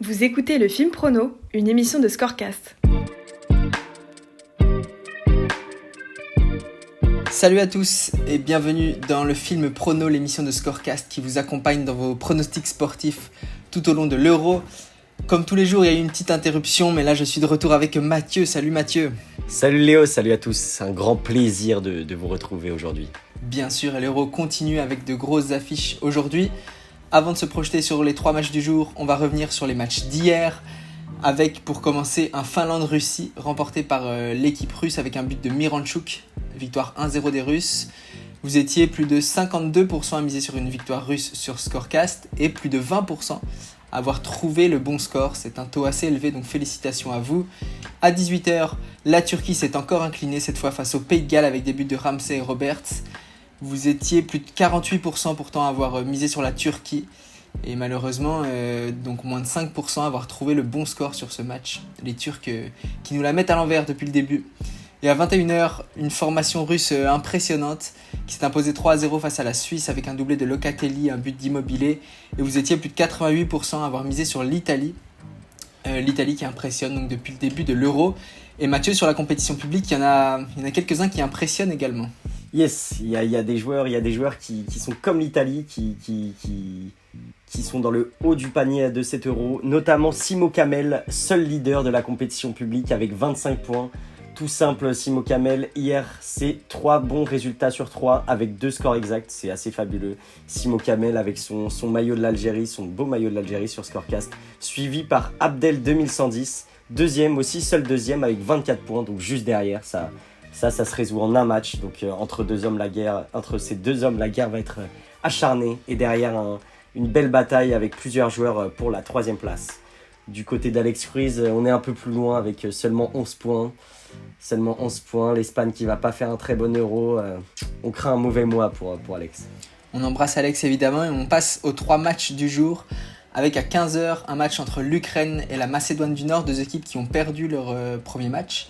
Vous écoutez le film Prono, une émission de Scorecast. Salut à tous et bienvenue dans le film Prono, l'émission de Scorecast qui vous accompagne dans vos pronostics sportifs tout au long de l'Euro. Comme tous les jours, il y a eu une petite interruption, mais là je suis de retour avec Mathieu. Salut Mathieu. Salut Léo, salut à tous. C'est un grand plaisir de vous retrouver aujourd'hui. Bien sûr, et l'Euro continue avec de grosses affiches aujourd'hui. Avant de se projeter sur les 3 matchs du jour, on va revenir sur les matchs d'hier. Avec pour commencer un Finlande-Russie remporté par l'équipe russe avec un but de Miranchuk, victoire 1-0 des Russes. Vous étiez plus de 52% à miser sur une victoire russe sur Scorecast et plus de 20% à avoir trouvé le bon score. C'est un taux assez élevé, donc félicitations à vous. À 18h, la Turquie s'est encore inclinée, cette fois face au Pays de Galles avec des buts de Ramsey et Roberts. Vous étiez plus de 48% pourtant à avoir misé sur la Turquie. Et malheureusement, donc moins de 5% à avoir trouvé le bon score sur ce match. Les Turcs qui nous la mettent à l'envers depuis le début. Et à 21h, une formation russe impressionnante qui s'est imposée 3-0 face à la Suisse avec un doublé de Locatelli, un but d'Immobilier. Et vous étiez plus de 88% à avoir misé sur l'Italie. L'Italie qui impressionne donc depuis le début de l'Euro. Et Mathieu, sur la compétition publique, il y en a quelques-uns qui impressionnent également. Yes, il y a des joueurs qui sont comme l'Italie, qui sont dans le haut du panier de cet Euro, notamment Simo Kamel, seul leader de la compétition publique avec 25 points. Tout simple, Simo Kamel, hier, c'est 3 bons résultats sur 3 avec 2 scores exacts, c'est assez fabuleux. Simo Kamel avec son maillot de l'Algérie, son beau maillot de l'Algérie sur Scorecast, suivi par Abdel 2110, deuxième aussi, seul deuxième avec 24 points, donc juste derrière, ça se résout en un match. Donc entre ces deux hommes, la guerre va être acharnée et derrière une belle bataille avec plusieurs joueurs pour la 3e place. Du côté d'Alex Ruiz, on est un peu plus loin avec seulement 11 points. Seulement 11 points, l'Espagne qui va pas faire un très bon Euro. On craint un mauvais mois pour Alex. On embrasse Alex évidemment et on passe aux 3 matchs du jour. Avec à 15h un match entre l'Ukraine et la Macédoine du Nord, 2 équipes qui ont perdu leur premier match.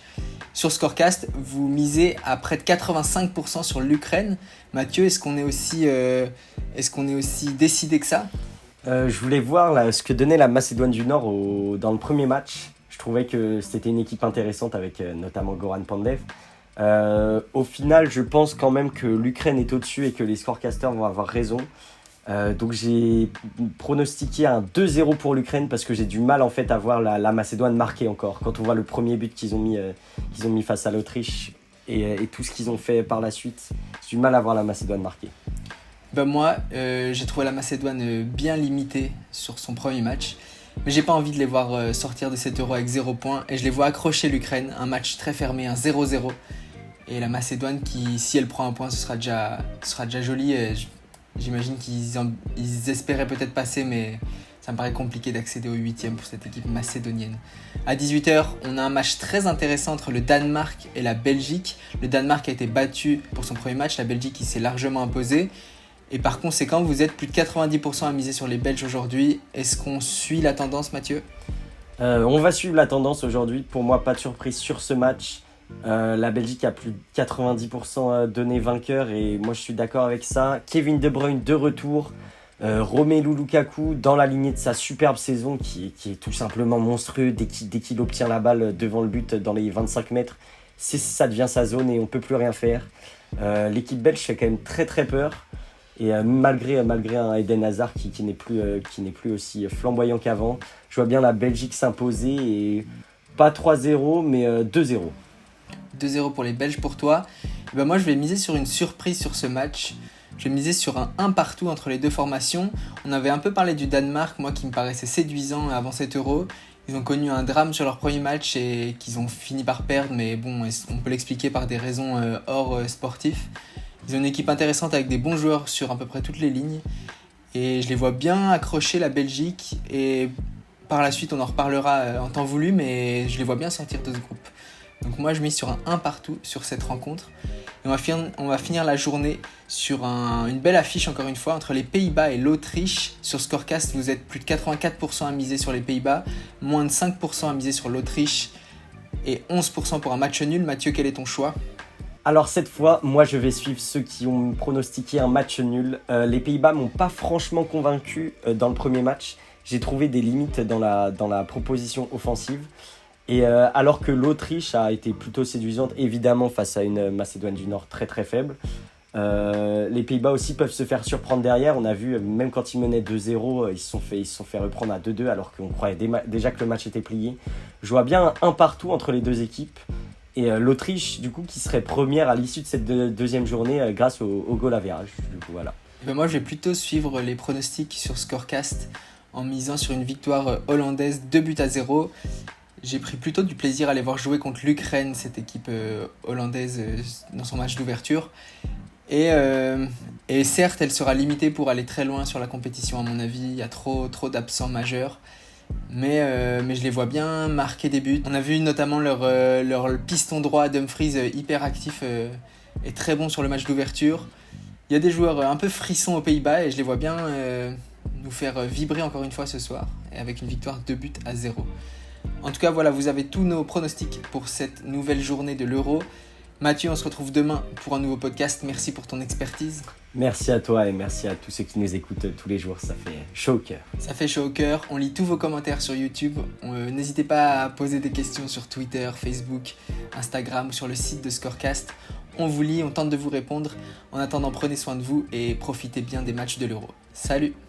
Sur Scorecast, vous misez à près de 85% sur l'Ukraine. Mathieu, est-ce qu'on est aussi décidé que ça ? Je voulais voir là, ce que donnait la Macédoine du Nord dans le premier match. Je trouvais que c'était une équipe intéressante avec notamment Goran Pandev. Au final, je pense quand même que l'Ukraine est au-dessus et que les scorecasters vont avoir raison. Donc j'ai pronostiqué un 2-0 pour l'Ukraine parce que j'ai du mal en fait à voir la Macédoine marquer encore. Quand on voit le premier but qu'ils ont mis face à l'Autriche et tout ce qu'ils ont fait par la suite, j'ai du mal à voir la Macédoine marquer. Moi, j'ai trouvé la Macédoine bien limitée sur son premier match. Mais j'ai pas envie de les voir sortir de cet Euro avec 0 points. Et je les vois accrocher l'Ukraine, un match très fermé, un 0-0. Et la Macédoine qui, si elle prend un point, ce sera déjà joli. Et j'imagine qu'ils espéraient peut-être passer, mais ça me paraît compliqué d'accéder au 8e pour cette équipe macédonienne. À 18h, on a un match très intéressant entre le Danemark et la Belgique. Le Danemark a été battu pour son premier match, la Belgique qui s'est largement imposée. Et par conséquent, vous êtes plus de 90% à miser sur les Belges aujourd'hui. Est-ce qu'on suit la tendance, Mathieu ? On va suivre la tendance aujourd'hui. Pour moi, pas de surprise sur ce match. La Belgique a plus de 90% donné vainqueur et moi je suis d'accord avec ça. Kevin De Bruyne de retour, Romelu Lukaku dans la lignée de sa superbe saison qui est tout simplement monstrueux dès qu'il obtient la balle devant le but dans les 25 mètres. Ça devient sa zone et on peut plus rien faire. L'équipe belge fait quand même très très peur et malgré un Eden Hazard qui n'est plus aussi flamboyant qu'avant, je vois bien la Belgique s'imposer et pas 3-0 mais 2-0. 2-0 pour les Belges pour toi. Et moi je vais miser sur une surprise sur ce match. Je vais miser sur un 1 partout entre les deux formations. On avait un peu parlé du Danemark, moi qui me paraissait séduisant avant cet Euro. Ils ont connu un drame sur leur premier match et qu'ils ont fini par perdre, mais bon, on peut l'expliquer par des raisons hors sportif. Ils ont une équipe intéressante avec des bons joueurs sur à peu près toutes les lignes. Et je les vois bien accrocher la Belgique. Et par la suite, on en reparlera en temps voulu, mais je les vois bien sortir de ce groupe. Donc moi je mise sur un 1 partout sur cette rencontre. Et on va finir la journée sur une belle affiche encore une fois entre les Pays-Bas et l'Autriche. Sur Scorecast, vous êtes plus de 84% à miser sur les Pays-Bas, moins de 5% à miser sur l'Autriche et 11% pour un match nul. Mathieu, quel est ton choix ? Alors cette fois, moi je vais suivre ceux qui ont pronostiqué un match nul. Les Pays-Bas m'ont pas franchement convaincu dans le premier match. j'ai trouvé des limites dans la proposition offensive. Et alors que l'Autriche a été plutôt séduisante, évidemment, face à une Macédoine du Nord très très faible. Les Pays-Bas aussi peuvent se faire surprendre derrière. On a vu, même quand ils menaient 2-0, ils se sont fait reprendre à 2-2 alors qu'on croyait déjà que le match était plié. Je vois bien un partout entre les deux équipes. Et l'Autriche, du coup, qui serait première à l'issue de cette deuxième journée grâce au goal average. Du coup, voilà. Moi, je vais plutôt suivre les pronostics sur Scorecast en misant sur une victoire hollandaise 2-0. J'ai pris plutôt du plaisir à les voir jouer contre l'Ukraine, cette équipe hollandaise, dans son match d'ouverture. Et certes, elle sera limitée pour aller très loin sur la compétition, à mon avis. Il y a trop d'absents majeurs. Mais je les vois bien marquer des buts. On a vu notamment leur piston droit, Dumfries, hyper actif et très bon sur le match d'ouverture. Il y a des joueurs un peu frissons aux Pays-Bas et je les vois bien nous faire vibrer encore une fois ce soir. Et avec une victoire 2-0. En tout cas, voilà, vous avez tous nos pronostics pour cette nouvelle journée de l'Euro. Mathieu, on se retrouve demain pour un nouveau podcast. Merci pour ton expertise. Merci à toi et merci à tous ceux qui nous écoutent tous les jours. Ça fait chaud au cœur. Ça fait chaud au cœur. On lit tous vos commentaires sur YouTube. N'hésitez pas à poser des questions sur Twitter, Facebook, Instagram ou sur le site de Scorecast. On vous lit, on tente de vous répondre. En attendant, prenez soin de vous et profitez bien des matchs de l'Euro. Salut!